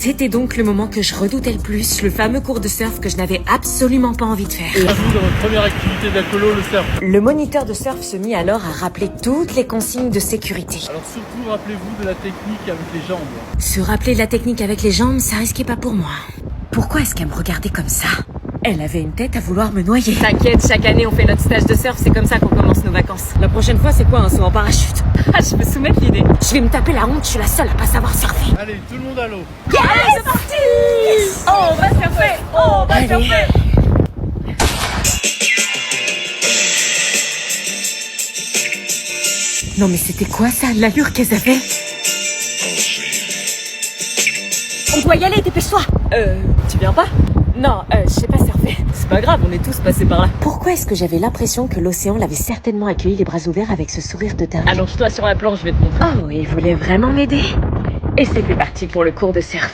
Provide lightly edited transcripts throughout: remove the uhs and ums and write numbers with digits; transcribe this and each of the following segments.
C'était donc le moment que je redoutais le plus, le fameux cours de surf que je n'avais absolument pas envie de faire. À vous dans votre première activité d'acolo, le surf. Le moniteur de surf se mit alors à rappeler toutes les consignes de sécurité. Alors surtout, rappelez-vous de la technique avec les jambes. Se rappeler de la technique avec les jambes, ça risquait pas pour moi. Pourquoi est-ce qu'elle me regardait comme ça? Elle avait une tête à vouloir me noyer. T'inquiète, chaque année on fait notre stage de surf, c'est comme ça qu'on commence nos vacances. La prochaine fois, c'est quoi un saut en parachute? Ah, je me soumets l'idée. Je vais me taper la honte, je suis la seule à pas savoir surfer. Allez, tout le monde à l'eau. Yeah, c'est parti! Oh, on va surfer! Oh, on va surfer! Non mais c'était quoi ça, l'allure qu'elles avaient? On doit y aller, dépêche-toi! Tu viens pas? Non, je sais pas surfer. C'est pas grave, on est tous passés par là. Pourquoi est-ce que j'avais l'impression que l'océan l'avait certainement accueilli les bras ouverts avec ce sourire de dingue? Allonge-toi sur la planche, je vais te montrer. Oh, il voulait vraiment m'aider. Et c'était parti pour le cours de surf.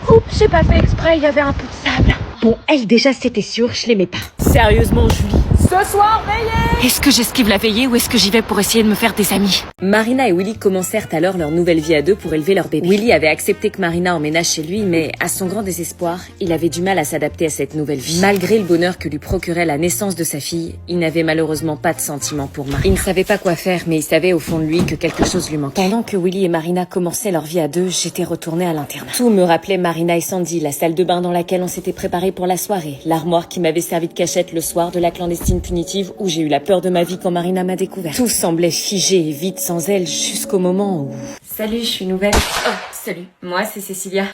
Oups, j'ai pas fait exprès, il y avait un peu de sable. Bon, elle déjà c'était sûr, je l'aimais pas. Sérieusement, Julie. Ce soir, veillez! Est-ce que j'esquive la veillée ou est-ce que j'y vais pour essayer de me faire des amis? Marina et Willy commencèrent alors leur nouvelle vie à deux pour élever leur bébé. Willy avait accepté que Marina emménage chez lui, mais à son grand désespoir, il avait du mal à s'adapter à cette nouvelle vie. Malgré le bonheur que lui procurait la naissance de sa fille, il n'avait malheureusement pas de sentiments pour Marina. Il ne savait pas quoi faire, mais il savait au fond de lui que quelque chose lui manquait. Pendant que Willy et Marina commençaient leur vie à deux, j'étais retournée à l'internat. Tout me rappelait Marina et Sandy, la salle de bain dans laquelle on s'était préparé pour la soirée, l'armoire qui m'avait servi de cachette le soir de la clandestine punitive où j'ai eu la peur de ma vie quand Marina m'a découvert. Tout semblait figé et vide sans elle jusqu'au moment où... Salut, je suis nouvelle. Oh, salut. Moi, c'est Cécilia.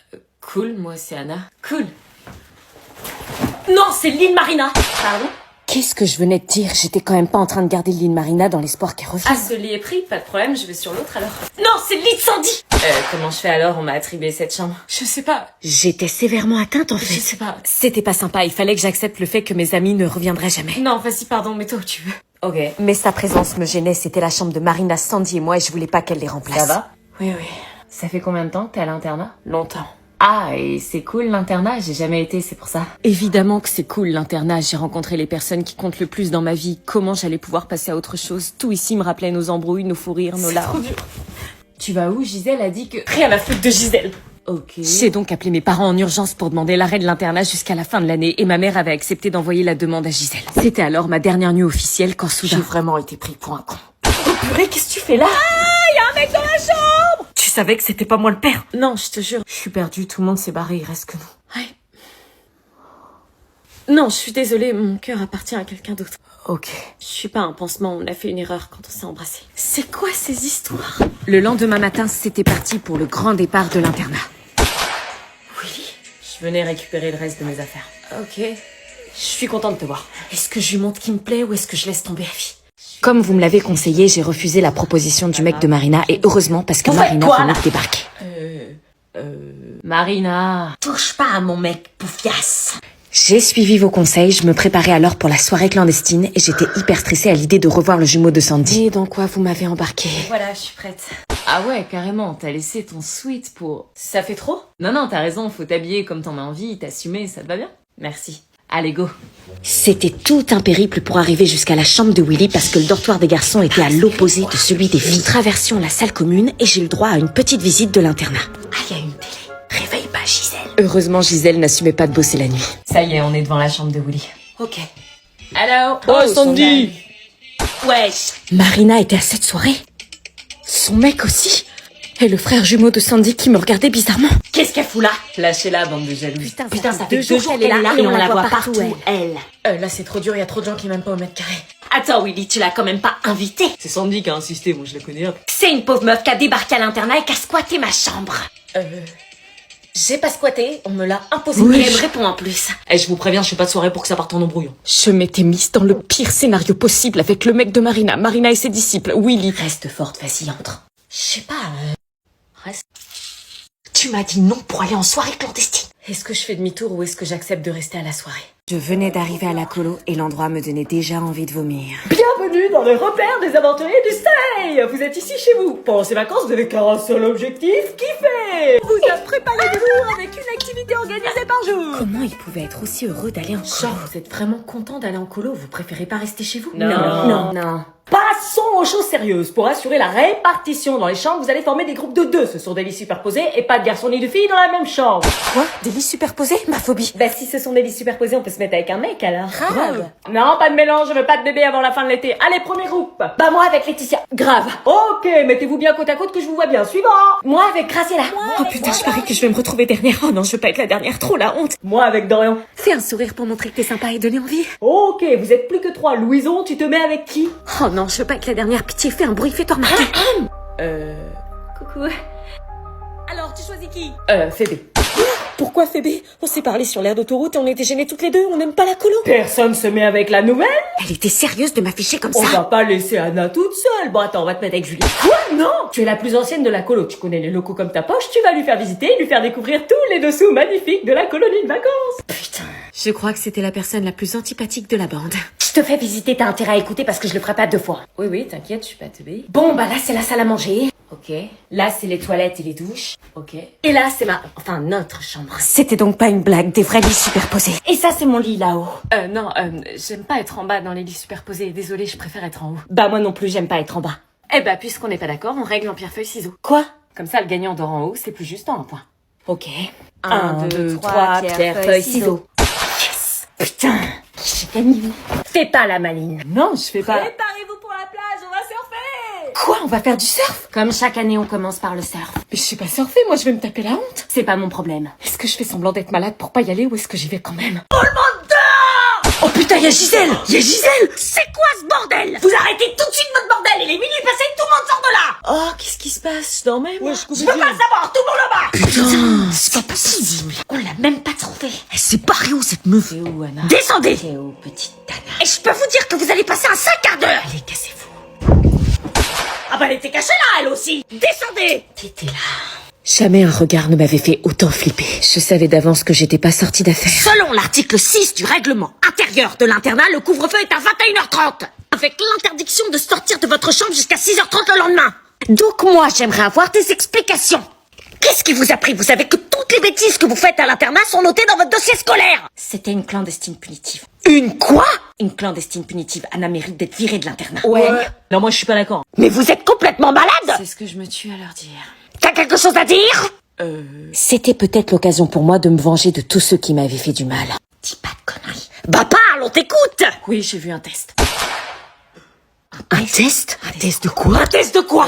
Cool, moi, c'est Anna. Cool. Non, c'est Lynn Marina. Pardon? Qu'est-ce que je venais de dire? J'étais quand même pas en train de garder Lynn Marina dans l'espoir qu'elle revienne. Ah, ce lit est pris, pas de problème, je vais sur l'autre alors. Non, c'est le lit de Sandy! Comment je fais alors? On m'a attribué cette chambre. Je sais pas. J'étais sévèrement atteinte en fait. Je sais pas. C'était pas sympa, il fallait que j'accepte le fait que mes amis ne reviendraient jamais. Non, vas-y, pardon, mets-toi où tu veux. Ok. Mais sa présence me gênait, c'était la chambre de Marina, Sandy et moi et je voulais pas qu'elle les remplace. Ça va? Oui, oui. Ça fait combien de temps que t'es à l'internat? Longtemps. Ah, et c'est cool l'internat, j'ai jamais été, c'est pour ça. Évidemment que c'est cool l'internat, j'ai rencontré les personnes qui comptent le plus dans ma vie. Comment j'allais pouvoir passer à autre chose? Tout ici me rappelait nos embrouilles, nos fous rires, nos larmes. C'est trop dur. Tu vas où? Gisèle a dit que... Rien à foutre de Gisèle. Ok. J'ai donc appelé mes parents en urgence pour demander l'arrêt de l'internat jusqu'à la fin de l'année et ma mère avait accepté d'envoyer la demande à Gisèle. C'était alors ma dernière nuit officielle quand soudain... J'ai vraiment été pris pour un con. Oh purée, qu'est-ce que tu fais là? Ah, y a un mec dans la chambre! Tu savais que c'était pas moi le père? Non, je te jure. Je suis perdue, tout le monde s'est barré, il reste que nous. Ouais. Non, je suis désolée, mon cœur appartient à quelqu'un d'autre. Ok. Je suis pas un pansement, on a fait une erreur quand on s'est embrassés. C'est quoi ces histoires? Le lendemain matin, c'était parti pour le grand départ de l'internat. Oui. Je venais récupérer le reste de mes affaires. Ok. Je suis contente de te voir. Est-ce que je lui montre qui me plaît ou est-ce que je laisse tomber la vie? Comme vous me l'avez conseillé, j'ai refusé la proposition du mec de Marina et heureusement parce que Marina venait de débarquer. Marina. Touche pas à mon mec, poufiasse. J'ai suivi vos conseils, je me préparais alors pour la soirée clandestine et j'étais hyper stressée à l'idée de revoir le jumeau de Sandy. Et dans quoi vous m'avez embarqué? Voilà, je suis prête. Ah ouais, carrément, t'as laissé ton sweat pour... Ça fait trop? Non, t'as raison, faut t'habiller comme t'en as envie, t'assumer, ça te va bien? Merci. Allez, go. C'était tout un périple pour arriver jusqu'à la chambre de Willy parce que le dortoir des garçons était à l'opposé de celui des filles. Nous traversions la salle commune et j'ai eu le droit à une petite visite de l'internat. Ah, il y a une télé. Réveille pas Gisèle. Heureusement, Gisèle n'assumait pas de bosser la nuit. Ça y est, on est devant la chambre de Willy. Ok. Allô? Oh, Sandy! Wesh! Marina était à cette soirée. Son mec aussi. Et le frère jumeau de Sandy qui me regardait bizarrement. Qu'est-ce qu'elle fout là? Lâchez-la, bande de jaloux. Putain, ça fait 2 jours qu'elle est là et on la voit partout, elle. Là, c'est trop dur, il y a trop de gens qui m'aiment pas au mètre carré. Attends, Willy, tu l'as quand même pas invitée. C'est Sandy qui a insisté, moi je la connais. C'est une pauvre meuf qui a débarqué à l'internat et qui a squatté ma chambre. J'ai pas squatté, on me l'a imposé. Oui. Et elle me répond en plus. Eh, je vous préviens, je fais pas de soirée pour que ça parte en embrouillon. Je m'étais mise dans le pire scénario possible avec le mec de Marina, Marina et ses disciples, Willy. Reste forte, vas-y, entre. Je sais pas, reste. Tu m'as dit non pour aller en soirée clandestine. Est-ce que je fais demi-tour ou est-ce que j'accepte de rester à la soirée? Je venais d'arriver à la colo et l'endroit me donnait déjà envie de vomir. Bienvenue dans le repère des aventuriers du Stay. Vous êtes ici chez vous. Pendant ces vacances, vous n'avez qu'un seul objectif, kiffer. Vous a préparé du lourd avec une activité organisée par jour. Comment il pouvait être aussi heureux d'aller en colo? Genre, vous êtes vraiment content d'aller en colo? Vous préférez pas rester chez vous? Non. Passons aux choses sérieuses. Pour assurer la répartition dans les chambres, vous allez former des groupes de 2. Ce sont des lits superposés et pas de garçons ni de filles dans la même chambre. Quoi? Des lits superposés? Ma phobie. Bah si ce sont des lits superposés, on peut se mettre avec un mec alors. Grave. Non, pas de mélange, je veux pas de bébé avant la fin de l'été. Allez, premier groupe. Bah moi avec Laetitia. Grave. Ok, mettez-vous bien côte à côte que je vous vois bien. Suivant. Moi avec Graciela. Oh putain, je parie que je vais me retrouver dernière. Oh non, je veux pas être la dernière, trop la honte. Moi avec Dorian. Fais un sourire pour montrer que t'es sympa et donner envie. Ok, vous êtes plus que 3. Louison, tu te mets avec qui? Oh non, je veux pas être la dernière. Pitié, fais un bruit, fais-toi remarquer. Coucou. Alors, tu choisis qui? Phoebe. Pourquoi Phébé? On s'est parlé sur l'air d'autoroute et on était gênés toutes les deux, on n'aime pas la colo. Personne se met avec la nouvelle? Elle était sérieuse de m'afficher comme On ça. va pas laisser Anna toute seule. Bon, attends, on va te mettre avec Julie. Quoi? Non! Tu es la plus ancienne de la colo. Tu connais les locaux comme ta poche. Tu vas lui faire visiter et lui faire découvrir tous les dessous magnifiques de la colonie de vacances. Putain, je crois que c'était la personne la plus antipathique de la bande. Je te fais visiter, t'as intérêt à écouter parce que je le ferai pas 2 fois. Oui, t'inquiète, je suis pas teubée. Bon, bah là, c'est la salle à manger. Ok. Là, c'est les toilettes et les douches. Ok. Et là, c'est enfin, notre chambre. C'était donc pas une blague, des vrais lits superposés. Et ça, c'est mon lit là-haut. Non, j'aime pas être en bas dans les lits superposés. Désolée, je préfère être en haut. Bah, moi non plus, j'aime pas être en bas. Eh bah, puisqu'on n'est pas d'accord, on règle en pierre-feuille-ciseaux. Quoi? Comme ça, le gagnant dort en haut, c'est plus juste en un point. Ok. 1, 2, 3, pierre, feuille, ciseaux. Yes! Putain! J'ai gagné. Fais pas la maline. Non, je fais pas. Préparez-vous pour la plage, on va surfer! Quoi? On va faire du surf? Comme chaque année, on commence par le surf. Mais je sais pas surfer, moi je vais me taper la honte. C'est pas mon problème. Est-ce que je fais semblant d'être malade pour pas y aller ou est-ce que j'y vais quand même? Oh putain, y'a Gisèle! Y'a Gisèle! C'est quoi ce bordel? Vous arrêtez tout de suite votre bordel! Il est minuit passé, tout le monde sort de là! Oh, qu'est-ce qui se passe? Non mais moi, Je peux pas le savoir, tout le monde là-bas! Putain, c'est pas possible. On l'a même pas trouvé. Elle s'est barrée où cette meuf? C'est où, Anna? Descendez. C'est où, petite Anna? Et je peux vous dire que vous allez passer un 5 quarts d'heure. Allez, cassez-vous. Ah bah elle était cachée là, elle aussi. Descendez. T'étais là. Jamais un regard ne m'avait fait autant flipper. Je savais d'avance que j'étais pas sortie d'affaire. Selon l'article 6 du règlement intérieur de l'internat, le couvre-feu est à 21h30. Avec l'interdiction de sortir de votre chambre jusqu'à 6h30 le lendemain. Donc moi, j'aimerais avoir des explications. Qu'est-ce qui vous a pris? Vous savez que toutes les bêtises que vous faites à l'internat sont notées dans votre dossier scolaire. C'était une clandestine punitive. Une quoi? Une clandestine punitive. Anna mérite d'être virée de l'internat. Ouais. Non, moi, je suis pas d'accord. Mais vous êtes complètement malade. C'est ce que je me tue à leur dire. T'as quelque chose à dire? C'était peut-être l'occasion pour moi de me venger de tous ceux qui m'avaient fait du mal. Dis pas de conneries. Bah parle, on t'écoute. Oui, j'ai vu un test. Un test? Un test de quoi? Un test de quoi?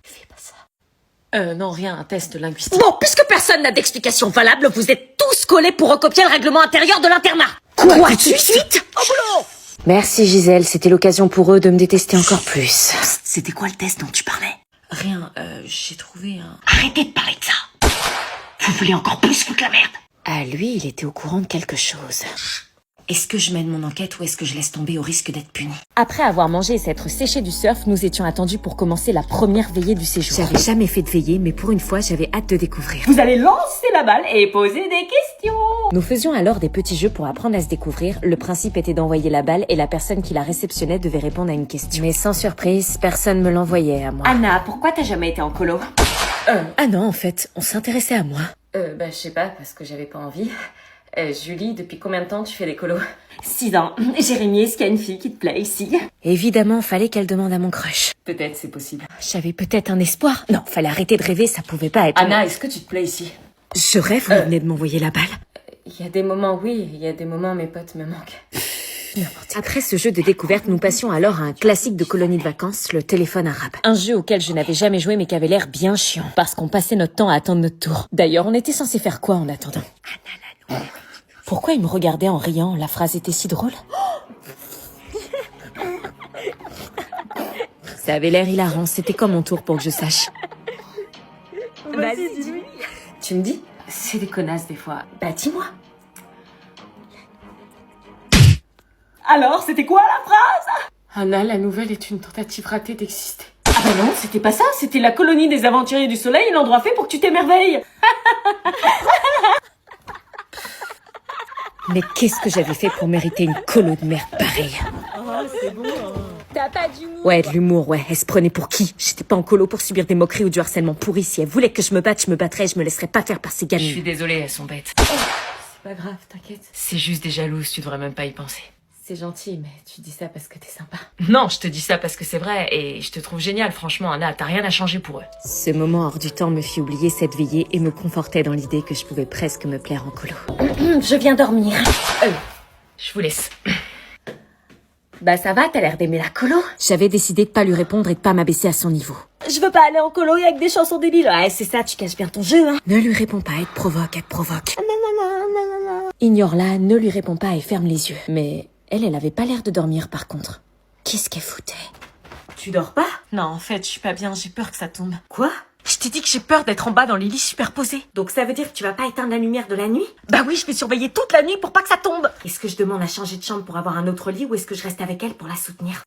Fais pas ça. Non, rien, un test linguistique. Bon, puisque personne n'a d'explication valable, vous êtes tous collés pour recopier le règlement intérieur de l'internat. Quoi, tout de suite? Au boulot! Merci Gisèle, c'était l'occasion pour eux de me détester encore plus. C'était quoi le test dont tu parlais? Rien, j'ai trouvé un... Arrêtez de parler de ça. Vous voulez encore plus foutre la merde? Ah, lui, il était au courant de quelque chose. Est-ce que je mène mon enquête ou est-ce que je laisse tomber au risque d'être puni? Après avoir mangé et s'être séché du surf, nous étions attendus pour commencer la première veillée du séjour. J'avais jamais fait de veillée, mais pour une fois, j'avais hâte de découvrir. Vous allez lancer la balle et poser des questions. Nous faisions alors des petits jeux pour apprendre à se découvrir. Le principe était d'envoyer la balle et la personne qui la réceptionnait devait répondre à une question. Mais sans surprise, personne me l'envoyait à moi. Anna, pourquoi t'as jamais été en colo? Ah non, en fait, on s'intéressait à moi. Bah je sais pas, parce que j'avais pas envie. Julie, depuis combien de temps tu fais des colos? 6 ans. Jérémy, est-ce qu'il y a une fille qui te plaît ici? Évidemment, fallait qu'elle demande à mon crush. Peut-être, c'est possible. J'avais peut-être un espoir. Non, fallait arrêter de rêver, ça pouvait pas être... Anna, est-ce que tu te plais ici? Je rêve, vous venez de m'envoyer la balle. Il y a des moments, oui, il y a des moments, mes potes me manquent. Après ce jeu de découverte, nous passions alors à un classique de colonie de vacances, le téléphone arabe. Un jeu auquel je n'avais jamais joué mais qui avait l'air bien chiant, parce qu'on passait notre temps à attendre notre tour. D'ailleurs, on était censé faire quoi en attendant? Pourquoi il me regardait en riant? La phrase était si drôle. Ça avait l'air hilarant, c'était comme mon tour pour que je sache. Vas-y, dis-lui. Tu me dis? C'est des connasses des fois. Bah dis-moi. Alors, c'était quoi la phrase? Anna, la nouvelle est une tentative ratée d'exister. Ah bah non, c'était pas ça, c'était la colonie des aventuriers du soleil, l'endroit fait pour que tu t'émerveilles. Mais qu'est-ce que j'avais fait pour mériter une colo de merde pareille? Oh, c'est bon. T'as pas d'humour. Ouais, de l'humour, ouais. Elle se prenait pour qui? J'étais pas en colo pour subir des moqueries ou du harcèlement pourri. Si elle voulait que je me batte, je me battrais. Je me laisserais pas faire par ces gamines. Je suis désolée, elles sont bêtes. C'est pas grave, t'inquiète. C'est juste des jalouses, tu devrais même pas y penser. C'est gentil, mais tu dis ça parce que t'es sympa. Non, je te dis ça parce que c'est vrai, et je te trouve génial, franchement, Anna, t'as rien à changer pour eux. Ce moment hors du temps me fit oublier cette veillée et me confortait dans l'idée que je pouvais presque me plaire en colo. Je viens dormir. Je vous laisse. Bah ça va, t'as l'air d'aimer la colo. J'avais décidé de pas lui répondre et de pas m'abaisser à son niveau. Je veux pas aller en colo avec des chansons débiles. Ouais, c'est ça, tu caches bien ton jeu, hein. Ne lui réponds pas, elle te provoque, elle te provoque. Ignore-la, ne lui réponds pas et ferme les yeux. Mais elle avait pas l'air de dormir par contre. Qu'est-ce qu'elle foutait? Tu dors pas? Non, en fait, je suis pas bien, j'ai peur que ça tombe. Quoi? Je t'ai dit que j'ai peur d'être en bas dans les lits superposés. Donc ça veut dire que tu vas pas éteindre la lumière de la nuit? Bah oui, je vais surveiller toute la nuit pour pas que ça tombe. Est-ce que je demande à changer de chambre pour avoir un autre lit ou est-ce que je reste avec elle pour la soutenir?